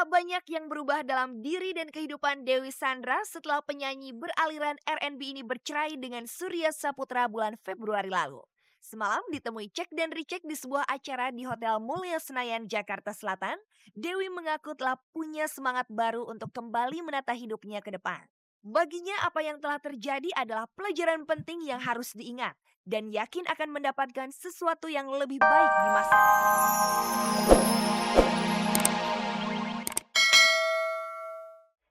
Tak banyak yang berubah dalam diri dan kehidupan Dewi Sandra setelah penyanyi beraliran R&B ini bercerai dengan Surya Saputra bulan Februari lalu. Semalam ditemui cek dan recheck di sebuah acara di Hotel Mulia Senayan, Jakarta Selatan. Dewi mengaku telah punya semangat baru untuk kembali menata hidupnya ke depan. Baginya apa yang telah terjadi adalah pelajaran penting yang harus diingat dan yakin akan mendapatkan sesuatu yang lebih baik di masa depan.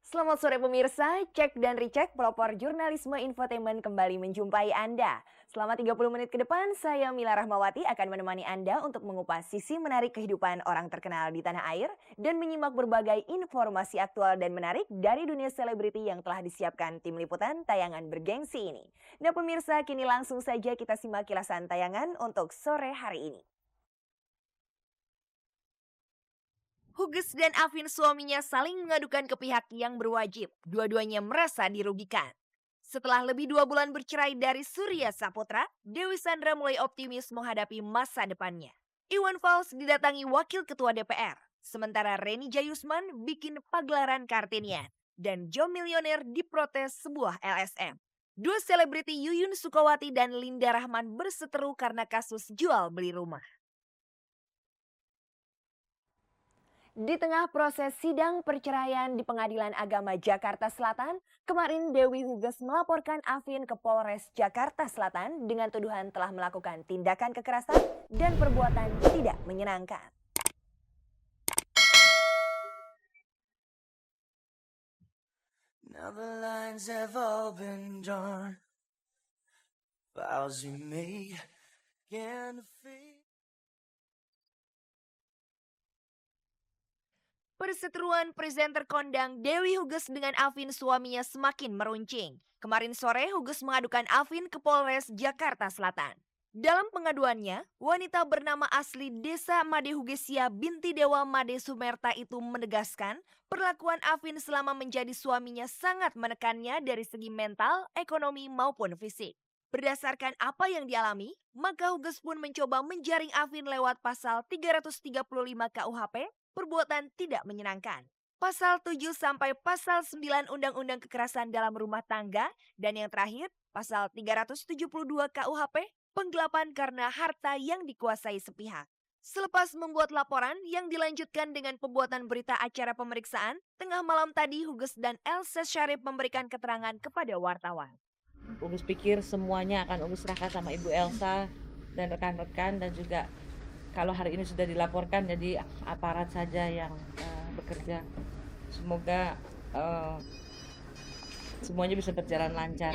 Selamat sore pemirsa, cek dan recheck pelopor jurnalisme infotainment kembali menjumpai Anda. Selama 30 menit ke depan, saya Mila Rahmawati akan menemani Anda untuk mengupas sisi menarik kehidupan orang terkenal di tanah air dan menyimak berbagai informasi aktual dan menarik dari dunia selebriti yang telah disiapkan tim liputan tayangan bergengsi ini. Nah pemirsa, kini langsung saja kita simak kilasan tayangan untuk sore hari ini. Huges dan Afin suaminya saling mengadukan ke pihak yang berwajib. Dua-duanya merasa dirugikan. Setelah lebih 2 bulan bercerai dari Surya Saputra, Dewi Sandra mulai optimis menghadapi masa depannya. Iwan Fals didatangi Wakil Ketua DPR. Sementara Reni Jayusman bikin pagelaran Kartinian. Dan Joe Milioner diprotes sebuah LSM. Dua selebriti Yuyun Sukawati dan Linda Rahman berseteru karena kasus jual beli rumah. Di tengah proses sidang perceraian di Pengadilan Agama Jakarta Selatan, kemarin Dewi Huges melaporkan Afin ke Polres Jakarta Selatan dengan tuduhan telah melakukan tindakan kekerasan dan perbuatan tidak menyenangkan. Now the lines have all been drawn, vows we made can fade. Perseteruan presenter kondang Dewi Huges dengan Afin suaminya semakin meruncing. Kemarin sore Huges mengadukan Afin ke Polres Jakarta Selatan. Dalam pengaduannya, wanita bernama asli Desa Made Hugesia binti Dewa Made Sumerta itu menegaskan perlakuan Afin selama menjadi suaminya sangat menekannya dari segi mental, ekonomi maupun fisik. Berdasarkan apa yang dialami, maka Huges pun mencoba menjaring Afin lewat pasal 335 KUHP, perbuatan tidak menyenangkan. Pasal 7 sampai pasal 9 Undang-Undang Kekerasan dalam Rumah Tangga, dan yang terakhir, pasal 372 KUHP, penggelapan karena harta yang dikuasai sepihak. Selepas membuat laporan yang dilanjutkan dengan pembuatan berita acara pemeriksaan, tengah malam tadi Huges dan Elsa Syarif memberikan keterangan kepada wartawan. Ugus pikir semuanya akan Ugus serahkan sama Ibu Elsa dan rekan-rekan, dan juga kalau hari ini sudah dilaporkan jadi aparat saja yang bekerja. Semoga semuanya bisa berjalan lancar.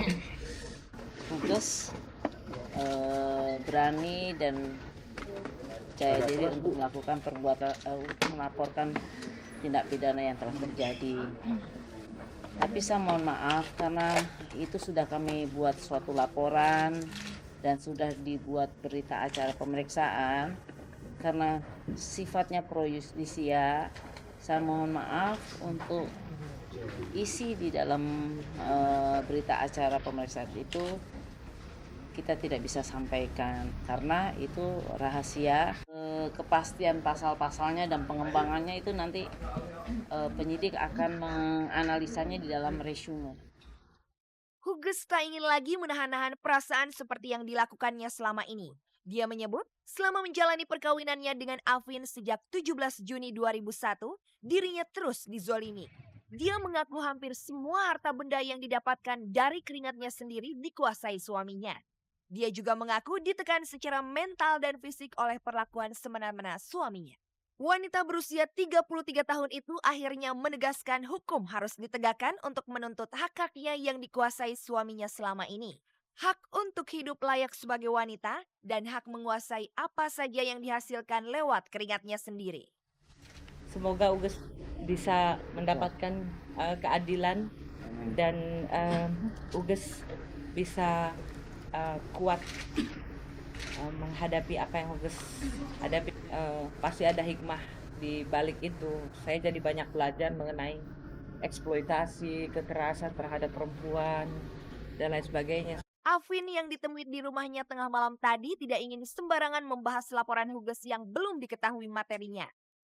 Ugus berani dan percaya diri untuk melakukan perbuatan, untuk melaporkan tindak pidana yang telah terjadi. Tapi saya mohon maaf karena itu sudah kami buat suatu laporan dan sudah dibuat berita acara pemeriksaan. Karena sifatnya pro justisia, saya mohon maaf untuk isi di dalam berita acara pemeriksaan itu kita tidak bisa sampaikan karena itu rahasia. Kepastian pasal-pasalnya dan pengembangannya itu nanti penyidik akan menganalisanya di dalam resume. Huges tak ingin lagi menahan-nahan perasaan seperti yang dilakukannya selama ini. Dia menyebut, selama menjalani perkawinannya dengan Afin sejak 17 Juni 2001, dirinya terus dizolimi. Dia mengaku hampir semua harta benda yang didapatkan dari keringatnya sendiri dikuasai suaminya. Dia juga mengaku ditekan secara mental dan fisik oleh perlakuan semena-mena suaminya. Wanita berusia 33 tahun itu akhirnya menegaskan hukum harus ditegakkan untuk menuntut hak-haknya yang dikuasai suaminya selama ini. Hak untuk hidup layak sebagai wanita dan hak menguasai apa saja yang dihasilkan lewat keringatnya sendiri. Semoga Ugus bisa mendapatkan keadilan dan Ugus bisa kuat menghadapi apa yang Ugus hadapi. Pasti ada hikmah di balik itu. Saya jadi banyak belajar mengenai eksploitasi, kekerasan terhadap perempuan, dan lain sebagainya. Afin yang ditemui di rumahnya tengah malam tadi tidak ingin sembarangan membahas laporan Huges yang belum diketahui materinya.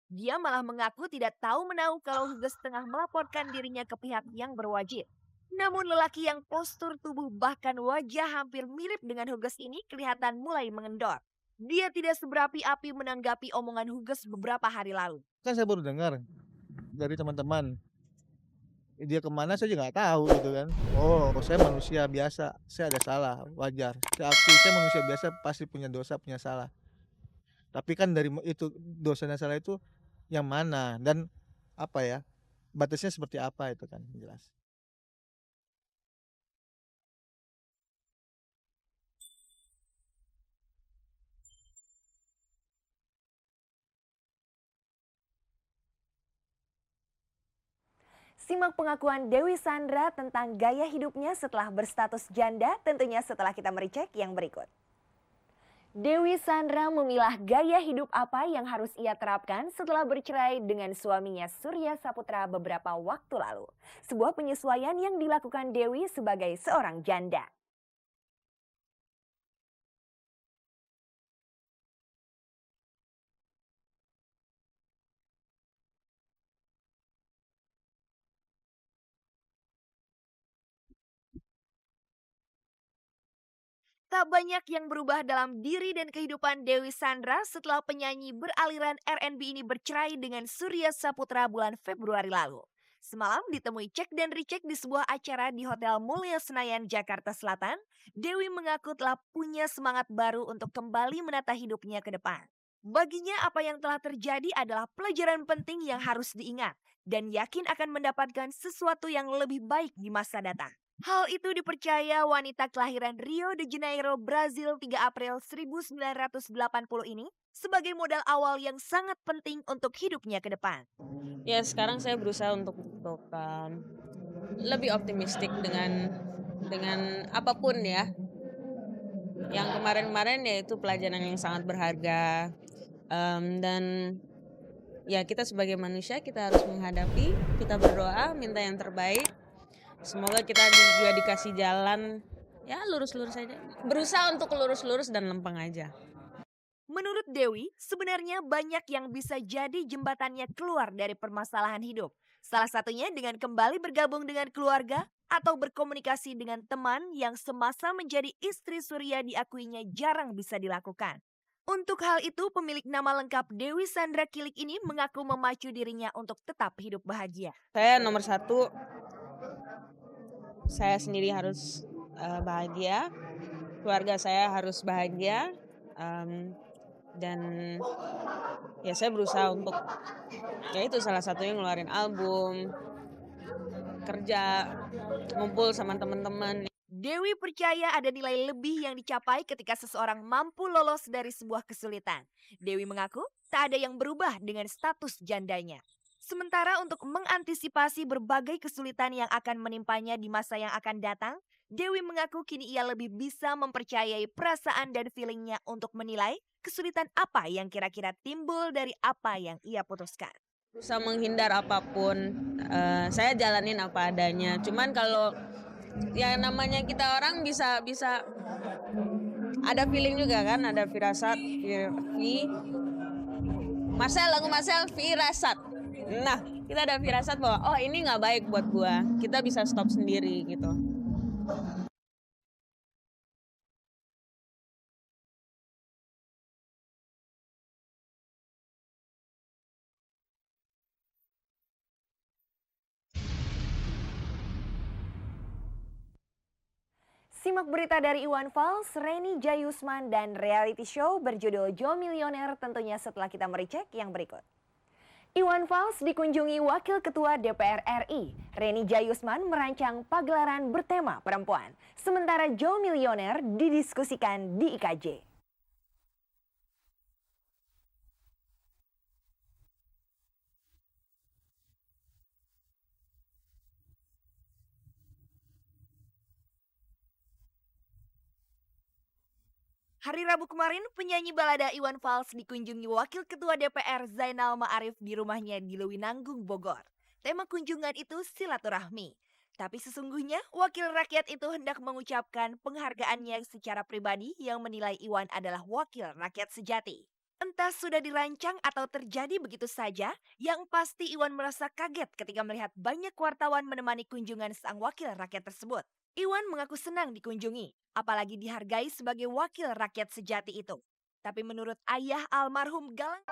Dia malah mengaku tidak tahu menahu kalau Huges tengah melaporkan dirinya ke pihak yang berwajib. Namun lelaki yang postur tubuh bahkan wajah hampir mirip dengan Huges ini kelihatan mulai mengendor. Dia tidak seberapi-api menanggapi omongan Huges beberapa hari lalu. Kan saya baru dengar dari teman-teman. Dia kemana saya juga nggak tahu gitu kan. Oh, saya manusia biasa, saya ada salah, wajar. Saya akui saya manusia biasa, pasti punya dosa, punya salah. Tapi kan dari itu dosa dan salah itu yang mana dan apa ya, batasnya seperti apa itu kan jelas. Simak pengakuan Dewi Sandra tentang gaya hidupnya setelah berstatus janda, tentunya setelah kita mericek yang berikut. Dewi Sandra memilah gaya hidup apa yang harus ia terapkan setelah bercerai dengan suaminya Surya Saputra beberapa waktu lalu. Sebuah penyesuaian yang dilakukan Dewi sebagai seorang janda. Tak banyak yang berubah dalam diri dan kehidupan Dewi Sandra setelah penyanyi beraliran R&B ini bercerai dengan Surya Saputra bulan Februari lalu. Semalam ditemui cek dan recheck di sebuah acara di Hotel Mulia Senayan, Jakarta Selatan, Dewi mengaku telah punya semangat baru untuk kembali menata hidupnya ke depan. Baginya apa yang telah terjadi adalah pelajaran penting yang harus diingat dan yakin akan mendapatkan sesuatu yang lebih baik di masa datang. Hal itu dipercaya wanita kelahiran Rio de Janeiro, Brazil 3 April 1980 ini sebagai modal awal yang sangat penting untuk hidupnya ke depan. Ya sekarang saya berusaha untuk lebih optimistik dengan apapun ya. Yang kemarin-kemarin yaitu pelajaran yang sangat berharga. Dan ya kita sebagai manusia kita harus menghadapi, kita berdoa, minta yang terbaik. Semoga kita juga dikasih jalan ya lurus-lurus saja. Berusaha untuk lurus-lurus dan lempeng aja. Menurut Dewi, sebenarnya banyak yang bisa jadi jembatannya keluar dari permasalahan hidup. Salah satunya dengan kembali bergabung dengan keluarga atau berkomunikasi dengan teman yang semasa menjadi istri Surya diakuinya jarang bisa dilakukan. Untuk hal itu, pemilik nama lengkap Dewi Sandra Kilik ini mengaku memacu dirinya untuk tetap hidup bahagia. Saya nomor 1, saya sendiri harus bahagia, keluarga saya harus bahagia, dan ya saya berusaha untuk ya itu salah satunya ngeluarin album, kerja, ngumpul sama teman-teman. Dewi percaya ada nilai lebih yang dicapai ketika seseorang mampu lolos dari sebuah kesulitan. Dewi mengaku tak ada yang berubah dengan status jandanya. Sementara untuk mengantisipasi berbagai kesulitan yang akan menimpanya di masa yang akan datang, Dewi mengaku kini ia lebih bisa mempercayai perasaan dan feelingnya untuk menilai kesulitan apa yang kira-kira timbul dari apa yang ia putuskan. Berusaha menghindar apapun, saya jalanin apa adanya. Cuman kalau ya namanya kita orang bisa ada feeling juga kan, ada firasat, Marcel firasat. Nah, kita ada firasat bahwa oh ini nggak baik buat gua, kita bisa stop sendiri gitu. Simak berita dari Iwan Fals, Reni Jayusman, dan reality show berjudul Jo Milioner tentunya setelah kita mericek yang berikut. Iwan Fals dikunjungi Wakil Ketua DPR RI. Reni Jayusman merancang pagelaran bertema perempuan. Sementara Jo Milioner didiskusikan di IKJ. Hari Rabu kemarin, penyanyi balada Iwan Fals dikunjungi Wakil Ketua DPR Zainal Ma'arif di rumahnya di Lewinanggung, Bogor. Tema kunjungan itu silaturahmi. Tapi sesungguhnya, wakil rakyat itu hendak mengucapkan penghargaannya secara pribadi yang menilai Iwan adalah wakil rakyat sejati. Entah sudah dirancang atau terjadi begitu saja, yang pasti Iwan merasa kaget ketika melihat banyak wartawan menemani kunjungan sang wakil rakyat tersebut. Iwan mengaku senang dikunjungi, apalagi dihargai sebagai wakil rakyat sejati itu. Tapi menurut ayah almarhum Galang...